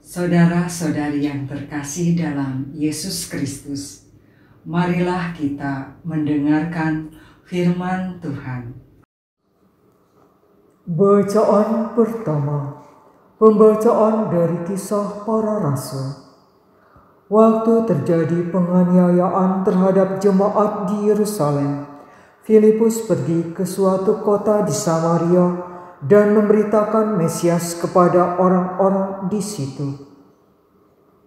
Saudara-saudari yang terkasih dalam Yesus Kristus, marilah kita mendengarkan firman Tuhan. Bacaan pertama, pembacaan dari Kisah Para Rasul. Waktu terjadi penganiayaan terhadap jemaat di Yerusalem, Filipus pergi ke suatu kota di Samaria dan memberitakan Mesias kepada orang-orang di situ.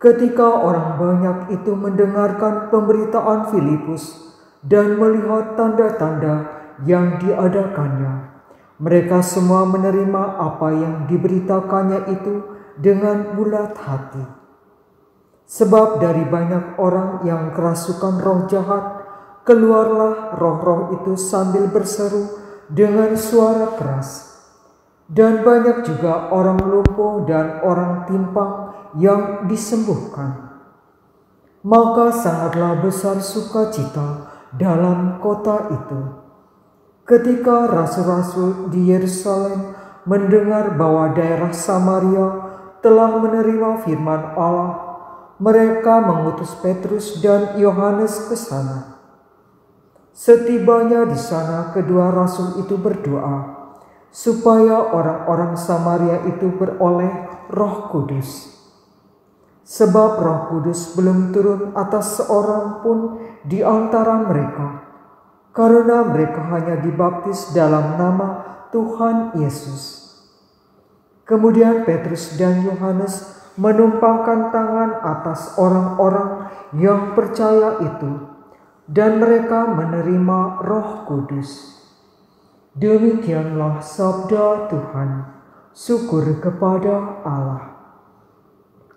Ketika orang banyak itu mendengarkan pemberitaan Filipus dan melihat tanda-tanda yang diadakannya, mereka semua menerima apa yang diberitakannya itu dengan bulat hati. Sebab dari banyak orang yang kerasukan roh jahat, keluarlah roh-roh itu sambil berseru dengan suara keras. Dan banyak juga orang lumpuh dan orang timpang yang disembuhkan. Maka sangatlah besar sukacita dalam kota itu. Ketika rasul-rasul di Yerusalem mendengar bahwa daerah Samaria telah menerima firman Allah, mereka mengutus Petrus dan Yohanes ke sana. Setibanya di sana, kedua rasul itu berdoa supaya orang-orang Samaria itu beroleh Roh Kudus. Sebab Roh Kudus belum turun atas seorang pun di antara mereka, karena mereka hanya dibaptis dalam nama Tuhan Yesus. Kemudian Petrus dan Yohanes menumpangkan tangan atas orang-orang yang percaya itu, dan mereka menerima Roh Kudus. Demikianlah sabda Tuhan. Syukur kepada Allah.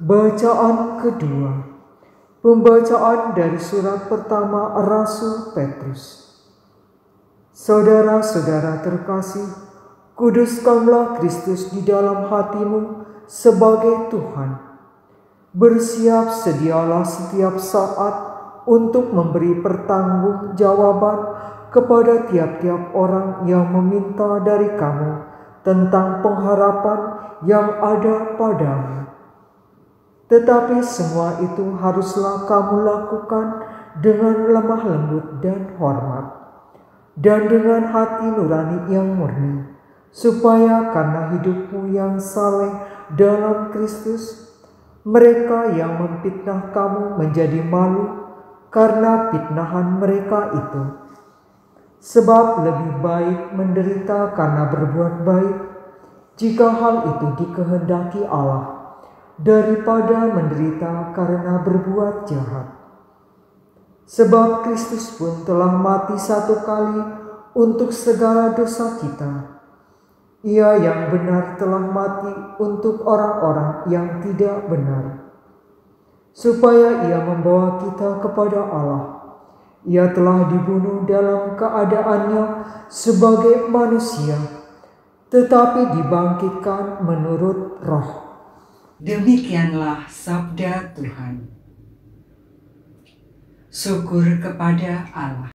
Bacaan kedua, pembacaan dari surat pertama Rasul Petrus. Saudara-saudara terkasih, kuduskanlah Kristus di dalam hatimu sebagai Tuhan. Bersiap sedialah setiap saat untuk memberi pertanggungjawaban kepada tiap-tiap orang yang meminta dari kamu tentang pengharapan yang ada padamu. Tetapi semua itu haruslah kamu lakukan dengan lemah lembut dan hormat, dan dengan hati nurani yang murni, supaya karena hidupmu yang saleh dalam Kristus, mereka yang memfitnah kamu menjadi malu karena fitnahan mereka itu. Sebab lebih baik menderita karena berbuat baik, jika hal itu dikehendaki Allah, daripada menderita karena berbuat jahat. Sebab Kristus pun telah mati satu kali untuk segala dosa kita. Ia yang benar telah mati untuk orang-orang yang tidak benar, supaya ia membawa kita kepada Allah. Ia telah dibunuh dalam keadaannya sebagai manusia, tetapi dibangkitkan menurut Roh. Demikianlah sabda Tuhan. Syukur kepada Allah.